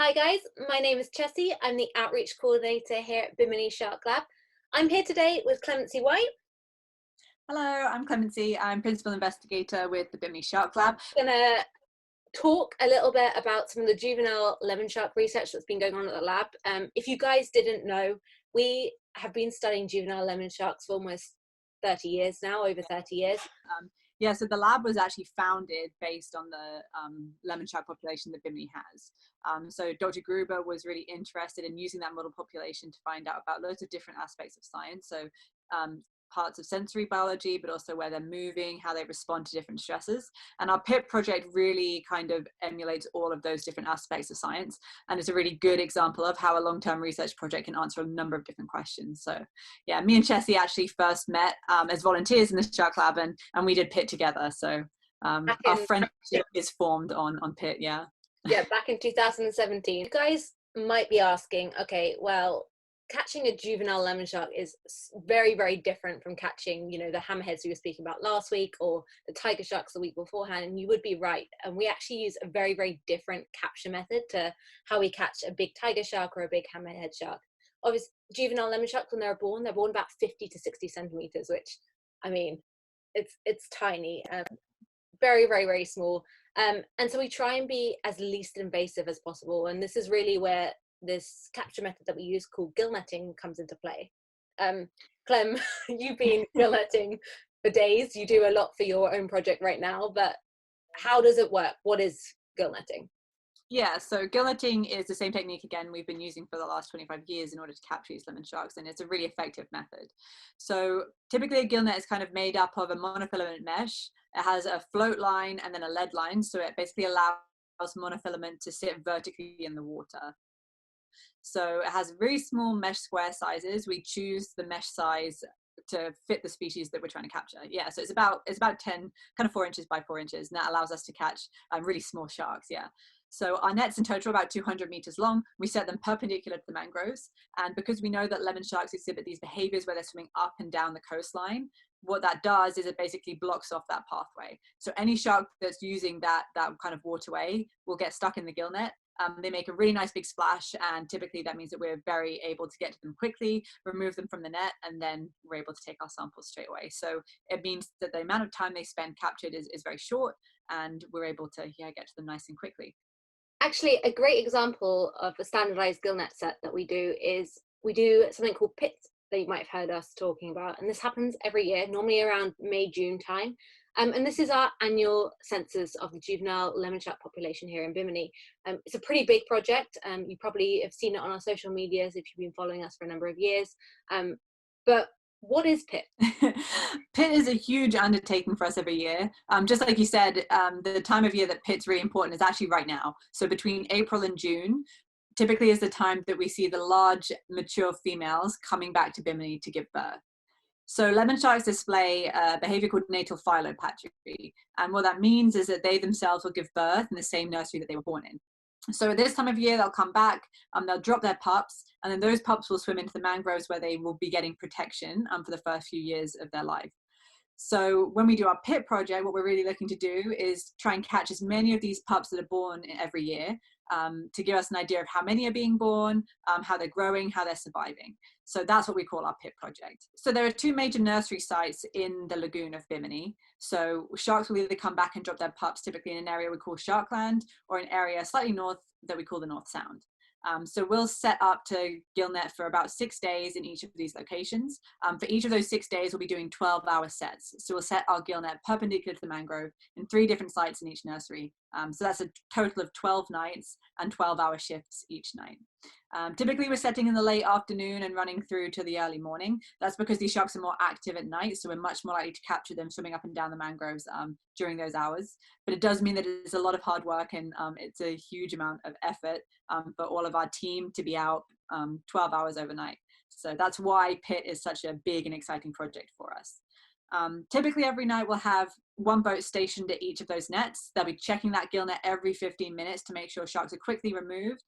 Hi guys, my name is Chessie. I'm the outreach coordinator here at Bimini Shark Lab. I'm here today with Clemency White. Hello, I'm Clemency. I'm Principal Investigator with the Bimini Shark Lab. I'm gonna talk a little bit about some of the juvenile lemon shark research that's been going on at the lab. If you guys didn't know, we have been studying juvenile lemon sharks for almost 30 years now, over 30 years. Yeah, so the lab was actually founded based on the lemon shark population that Bimini has. So Dr. Gruber was really interested in using that model population to find out about loads of different aspects of science. So parts of sensory biology, but also where they're moving, how they respond to different stresses. And our PIP project really kind of emulates all of those different aspects of science. And it's a really good example of how a long-term research project can answer a number of different questions. So yeah, me and Chessie actually first met as volunteers in the Shark Lab, and we did PIT together. So our friendship is formed on PIT, yeah. Yeah, back in 2017. You guys might be asking, okay, well, catching a juvenile lemon shark is very, very different from catching, the hammerheads we were speaking about last week or the tiger sharks the week beforehand. And you would be right. And we actually use a very, very different capture method to how we catch a big tiger shark or a big hammerhead shark. Obviously, juvenile lemon sharks, when they're born about 50 to 60 centimeters, which, I mean, it's tiny, very, very, very small. And so we try and be as least invasive as possible. And this is really where this capture method that we use called gill netting comes into play. Clem, you've been gill netting for days. You do a lot for your own project right now, but how does it work? What is gill netting? Yeah, so gill netting is the same technique again we've been using for the last 25 years in order to capture these lemon sharks, and it's a really effective method. So typically a gill net is kind of made up of a monofilament mesh. It has a float line and then a lead line, so it basically allows monofilament to sit vertically in the water. So it has very small mesh square sizes. We choose the mesh size to fit the species that we're trying to capture. Yeah, so it's about 10, kind of 4 inches by 4 inches, and that allows us to catch really small sharks. Yeah. So our nets in total are about 200 meters long. We set them perpendicular to the mangroves. And because we know that lemon sharks exhibit these behaviors where they're swimming up and down the coastline, what that does is it basically blocks off that pathway. So any shark that's using that kind of waterway will get stuck in the gill net. They make a really nice big splash, and typically that means that we're very able to get to them quickly, remove them from the net, and then we're able to take our samples straight away. So it means that the amount of time they spend captured is very short, and we're able to get to them nice and quickly. Actually, a great example of a standardized gill net set that we do is we do something called pits that you might have heard us talking about. And this happens every year, normally around May, June time. And this is our annual census of the juvenile lemon shark population here in Bimini. It's a pretty big project. You probably have seen it on our social medias if you've been following us for a number of years. But what is PIT? PIT is a huge undertaking for us every year. Just like you said, the time of year that PIT's really important is actually right now. So between April and June, typically is the time that we see the large mature females coming back to Bimini to give birth. So lemon sharks display a behavior called natal phylopathy. And what that means is that they themselves will give birth in the same nursery that they were born in. So at this time of year, they'll come back, they'll drop their pups, and then those pups will swim into the mangroves where they will be getting protection for the first few years of their life. So when we do our PIT project, what we're really looking to do is try and catch as many of these pups that are born every year to give us an idea of how many are being born, how they're growing, how they're surviving. So that's what we call our PIT project. So there are 2 major nursery sites in the lagoon of Bimini. So sharks will either come back and drop their pups typically in an area we call Sharkland, or an area slightly north that we call the North Sound. So we'll set up to gill net for about 6 days in each of these locations. For each of those 6 days, we'll be doing 12-hour sets. So we'll set our gill net perpendicular to the mangrove in 3 different sites in each nursery. So that's a total of 12 nights and 12-hour shifts each night. Typically we're setting in the late afternoon and running through to the early morning. That's because these sharks are more active at night, so we're much more likely to capture them swimming up and down the mangroves during those hours. But it does mean that it's a lot of hard work, and it's a huge amount of effort for all of our team to be out 12 hours overnight. So that's why PIT is such a big and exciting project for us. Typically every night we'll have 1 boat stationed at each of those nets. They'll be checking that gill net every 15 minutes to make sure sharks are quickly removed.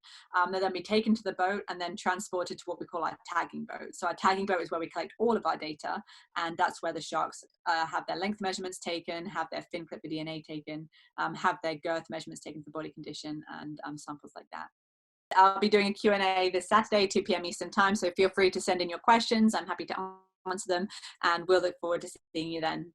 They'll then be taken to the boat and then transported to what we call our tagging boat. So our tagging boat is where we collect all of our data, and that's where the sharks have their length measurements taken, have their fin clip for DNA taken, have their girth measurements taken for body condition, and samples like that. I'll be doing a Q&A this Saturday, 2 p.m. Eastern time. So feel free to send in your questions. I'm happy to answer them, and we'll look forward to seeing you then.